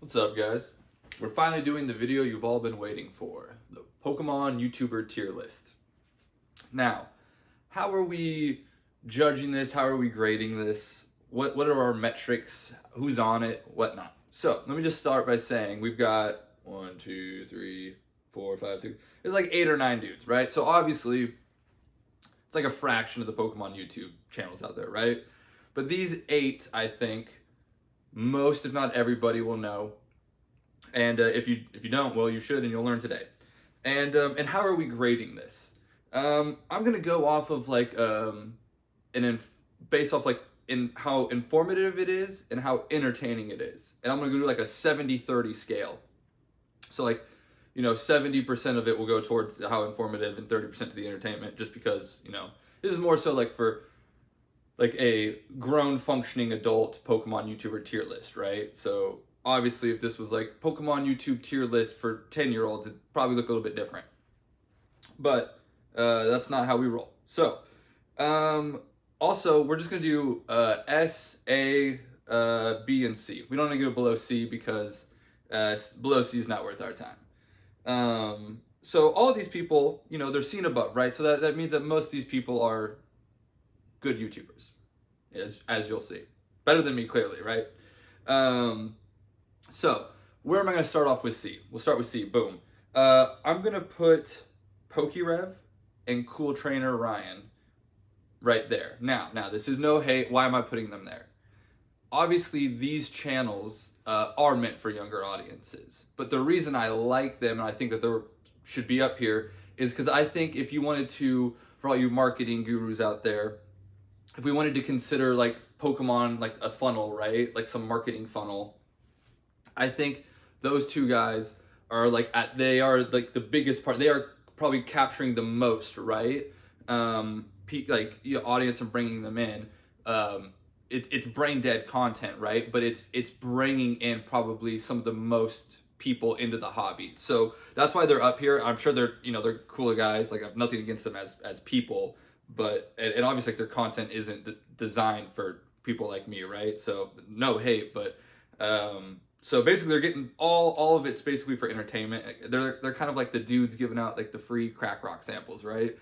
What's up, guys? We're finally doing the video you've all been waiting for, the Pokemon YouTuber tier list. Now, how are we judging this? How are we grading this? What are our metrics? Who's on it? Whatnot. So, let me just start by saying we've got 1, 2, 3, 4, 5, 6. There's like 8 or 9 dudes, right? So obviously, it's like a fraction of the Pokemon YouTube channels out there, right? But these 8, I think, most, if not everybody, will know. And if you don't, well, you should, and you'll learn today. And how are we grading this? I'm gonna go off of like based off like in how informative it is and how entertaining it is. And I'm gonna do like a 70-30 scale. So like, 70% of it will go towards how informative and 30% to the entertainment, just because, this is more so like for like a grown functioning adult Pokemon YouTuber tier list, right? So obviously if this was like Pokemon YouTube tier list for 10-year-olds, it'd probably look a little bit different. But that's not how we roll. So also we're just gonna do S, A, B, and C. We don't want to go below C because below C is not worth our time. So all of these people, they're seen above, right? So that means that most of these people are good YouTubers, as you'll see. Better than me, clearly, right? So where am I going to start off with C? We'll start with C. Boom. I'm going to put Pokerev and Cool Trainer Ryan right there. Now, this is no hate. Why am I putting them there? Obviously, these channels are meant for younger audiences. But the reason I like them, and I think that they should be up here, is because I think if you wanted to, for all you marketing gurus out there, if we wanted to consider like Pokemon like a funnel, right? Like some marketing funnel, I think those two guys are they are like the biggest part. They are probably capturing the most, right? Audience and bringing them in. It's brain dead content, right? But it's bringing in probably some of the most people into the hobby. So that's why they're up here. I'm sure they're cool guys. Like I have nothing against them as people, but and obviously like, their content isn't designed for people like me, right? So no hate, but so basically they're getting all of it's basically for entertainment. They're kind of like the dudes giving out like the free crack rock samples, right?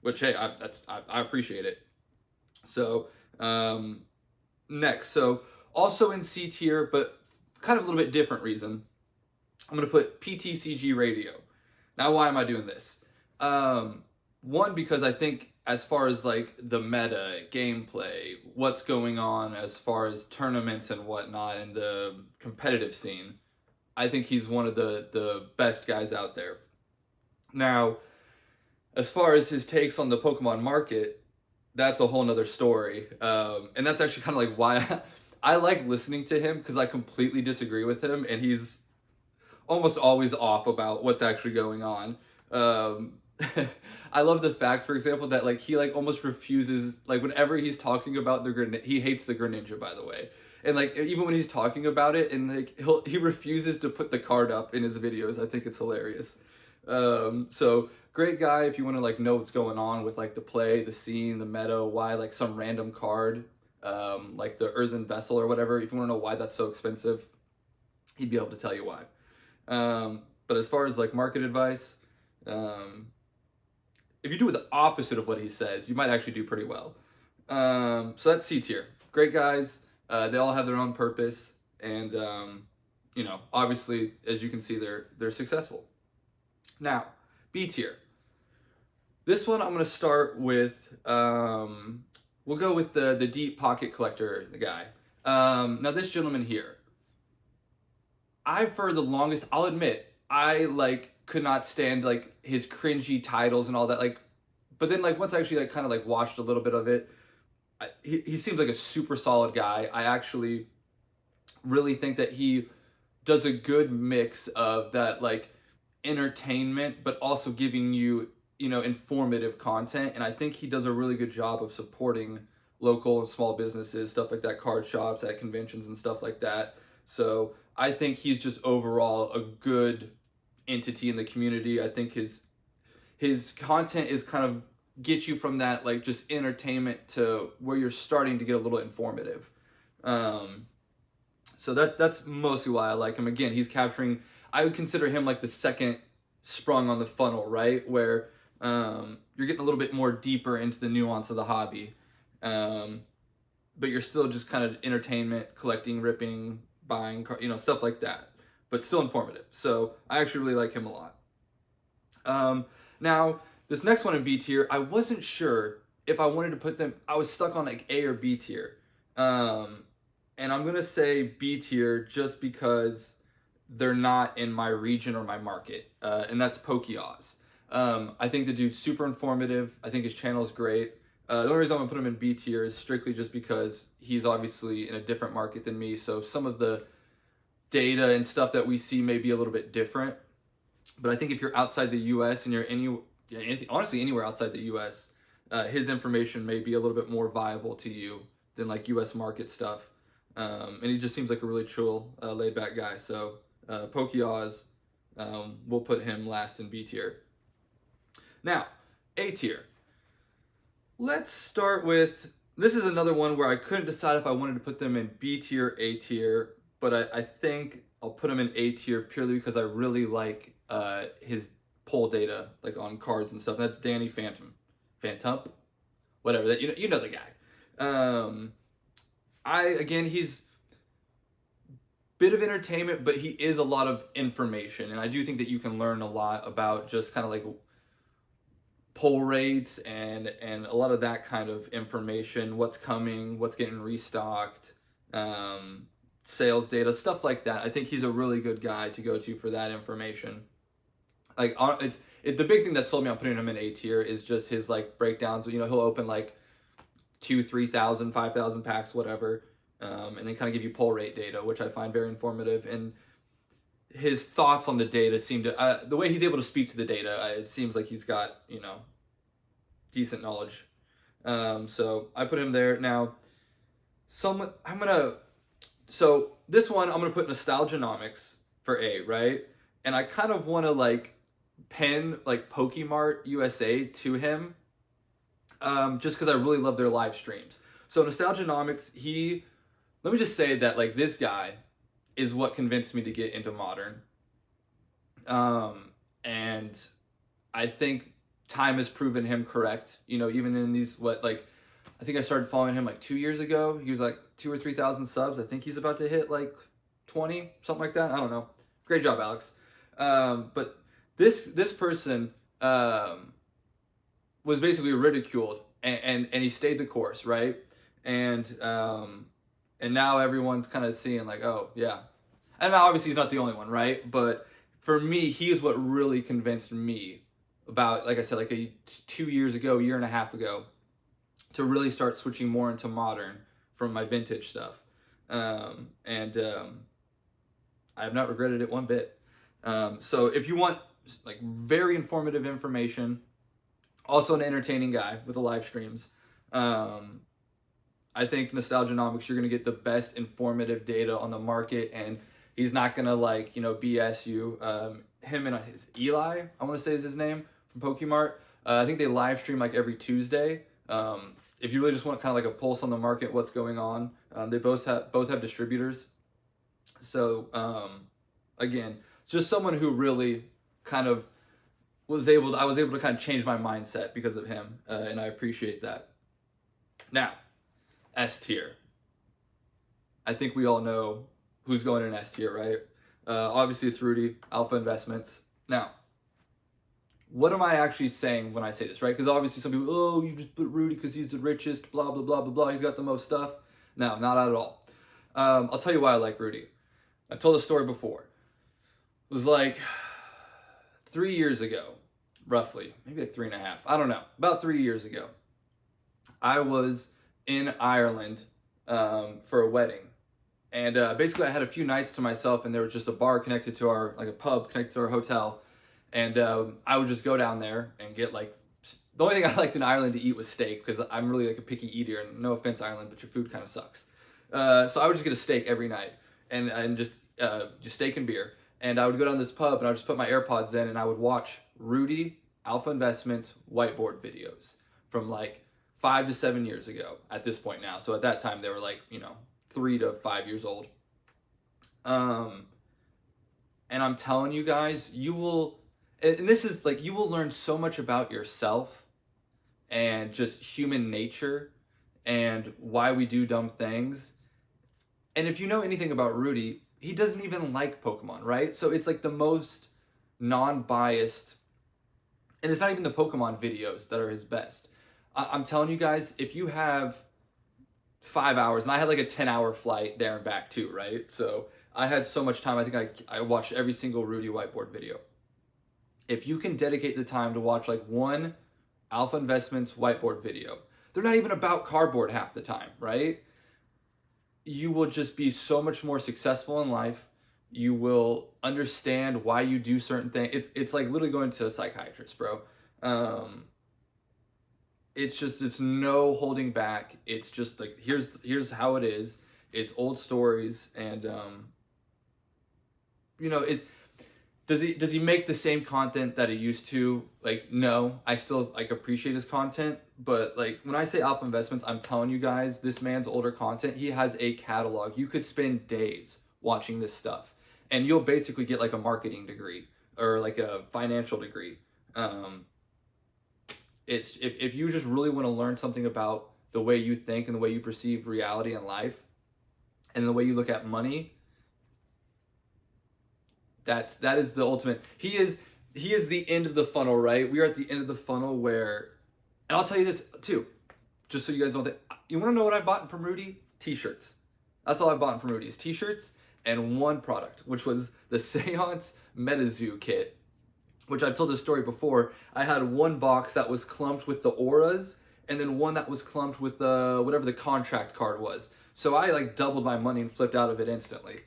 Which hey, I appreciate it. So next, so also in C tier, but kind of a little bit different reason, I'm gonna put PTCG Radio. Now, why am I doing this? One, because I think as far as like the meta, gameplay, what's going on as far as tournaments and whatnot and the competitive scene, I think he's one of the best guys out there. Now, as far as his takes on the Pokemon market, that's a whole nother story. And that's actually kind of like why I like listening to him, because I completely disagree with him and he's almost always off about what's actually going on. I love the fact, for example, that like he like almost refuses, like whenever he's talking about he hates the Greninja, by the way. And like even when he's talking about it, and like he refuses to put the card up in his videos. I think it's hilarious. So great guy if you want to like know what's going on with like the play, the scene, the meta, why like some random card, like the Earthen Vessel or whatever. If you want to know why that's so expensive, he'd be able to tell you why. But as far as like market advice, if you do the opposite of what he says, you might actually do pretty well. So that's C tier. Great guys. They all have their own purpose, and obviously, as you can see, they're successful. Now, B tier. This one I'm gonna start with. We'll go with the Deep Pocket Collector, the guy. Now this gentleman here, for the longest, I'll admit, I like could not stand like his cringy titles and all that, like, but then like once I actually like kind of like watched a little bit of it, he seems like a super solid guy. I actually really think that he does a good mix of that like entertainment but also giving you informative content, and I think he does a really good job of supporting local and small businesses, stuff like that, card shops at conventions and stuff like that. So I think he's just overall a good entity in the community. I think his content is kind of gets you from that like just entertainment to where you're starting to get a little informative. So that's mostly why I like him. Again, he's capturing, I would consider him like the second sprung on the funnel, right? Where you're getting a little bit more deeper into the nuance of the hobby. But you're still just kind of entertainment, collecting, ripping, buying, stuff like that. But still informative. So I actually really like him a lot. Now, this next one in B tier, I wasn't sure if I wanted to put them, I was stuck on like A or B tier. And I'm going to say B tier just because they're not in my region or my market. And that's Pokeo. I think the dude's super informative. I think his channel is great. The only reason I'm going to put him in B tier is strictly just because he's obviously in a different market than me. So some of the data and stuff that we see may be a little bit different. But I think if you're outside the US and you're honestly anywhere outside the US, his information may be a little bit more viable to you than like US market stuff. And he just seems like a really chill, laid back guy. So Pokeo, we'll put him last in B tier. Now, A tier. Let's start with, this is another one where I couldn't decide if I wanted to put them in B tier, A tier, but I think I'll put him in A tier purely because I really like his poll data, like on cards and stuff. That's Danny Phantom, whatever, that you know the guy. He's bit of entertainment, but he is a lot of information, and I do think that you can learn a lot about just kind of like pull rates and a lot of that kind of information, what's coming, what's getting restocked, sales data, stuff like that. I think he's a really good guy to go to for that information. Like the big thing that sold me on putting him in A tier is just his like breakdowns. He'll open like 2,000, 3,000, 5,000 packs, whatever, and then kind of give you pull rate data, which I find very informative. And his thoughts on the data seem to, the way he's able to speak to the data, it seems like he's got, decent knowledge. So I put him there. Now, so this one, I'm going to put Nostalgianomics for A, right? And I kind of want to like pin like Pokemart USA to him, just because I really love their live streams. So Nostalgianomics, let me just say that like this guy is what convinced me to get into Modern. And I think time has proven him correct, even in these, I think I started following him like 2 years ago. He was like 2,000 or 3,000 subs. I think he's about to hit like 20, something like that. I don't know. Great job, Alex. But this person was basically ridiculed, and he stayed the course, right? And now everyone's kind of seeing like, oh yeah. And now obviously he's not the only one, right? But for me, he's what really convinced me about, like I said, like 2 years ago, year and a half ago, to really start switching more into Modern from my vintage stuff. I have not regretted it one bit. So if you want like very informative information, also an entertaining guy with the live streams, I think Nostalgianomics, you're going to get the best informative data on the market, and he's not going to like, BS you. Him and his Eli, I want to say is his name, from Pokemart. I think they live stream like every Tuesday. If you really just want kind of like a pulse on the market, what's going on, they both have distributors. So again, it's just someone who really kind of I was able to kind of change my mindset because of him, and I appreciate that. Now, S tier. I think we all know who's going in S tier, right? Obviously, it's Rudy, Alpha Investments. Now, what am I actually saying when I say this, right? Because obviously some people, oh, you just put Rudy because he's the richest, blah, blah, blah, blah, blah. He's got the most stuff. No, not at all. I'll tell you why I like Rudy. I told the story before. It was like 3 years ago, roughly, maybe like 3.5. I don't know. About 3 years ago, I was in Ireland for a wedding. And basically I had a few nights to myself, and there was just a bar connected to a pub connected to our hotel. And I would just go down there and get the only thing I liked in Ireland to eat was steak, because I'm really like a picky eater, and no offense Ireland, but your food kind of sucks. So I would just get a steak every night and just steak and beer. And I would go down to this pub, and I would just put my AirPods in, and I would watch Rudy, Alpha Investments whiteboard videos from like 5 to 7 years ago at this point now. So at that time they were like, 3 to 5 years old. And I'm telling you guys, you will, and this is like, you will learn so much about yourself and just human nature and why we do dumb things. And if you know anything about Rudy, he doesn't even like Pokemon, right? So it's like the most non-biased, and it's not even the Pokemon videos that are his best. I'm telling you guys, if you have 5 hours, and I had like a 10-hour flight there and back too, right? So I had so much time. I think I watched every single Rudy whiteboard video. If you can dedicate the time to watch like one Alpha Investments whiteboard video, they're not even about cardboard half the time, right? You will just be so much more successful in life. You will understand why you do certain things. It's like literally going to a psychiatrist, bro. It's no holding back. It's just like, here's how it is. It's old stories, and does he make the same content that he used to? Like, no, I still like appreciate his content, but like when I say Alpha Investments, I'm telling you guys, this man's older content, he has a catalog. You could spend days watching this stuff, and you'll basically get like a marketing degree or like a financial degree. It's if you just really want to learn something about the way you think and the way you perceive reality and life, and the way you look at money, that is the ultimate. He is the end of the funnel, right? We are at the end of the funnel where, and I'll tell you this too, just so you guys don't think. You want to know what I bought from Rudy? T-shirts. That's all I bought from Rudy is T-shirts and one product, which was the Seance MetaZoo kit, which I've told this story before. I had one box that was clumped with the auras, and then one that was clumped with the whatever the contract card was. So I like doubled my money and flipped out of it instantly.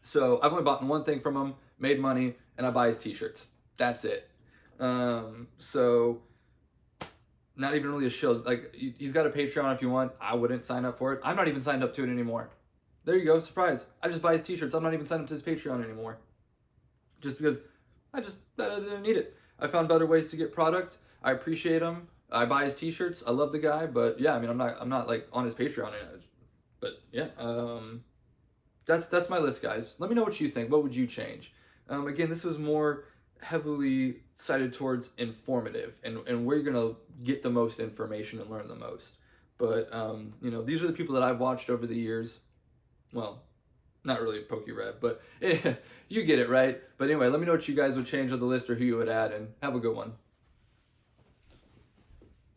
So I've only bought one thing from him, made money, and I buy his T-shirts. That's it. So not even really a shield. Like, he's got a Patreon if you want. I wouldn't sign up for it. I'm not even signed up to it anymore. There you go, surprise. I just buy his T-shirts. I'm not even signed up to his Patreon anymore. Just because I didn't need it. I found better ways to get product. I appreciate him. I buy his T-shirts. I love the guy, but yeah, I mean, I'm not like on his Patreon. But yeah, that's my list, guys. Let me know what you think. What would you change? Again, this was more heavily cited towards informative and where you're gonna get the most information and learn the most. But these are the people that I've watched over the years. Well, not really PokeRev, but you get it, right? But anyway, let me know what you guys would change on the list or who you would add, and have a good one.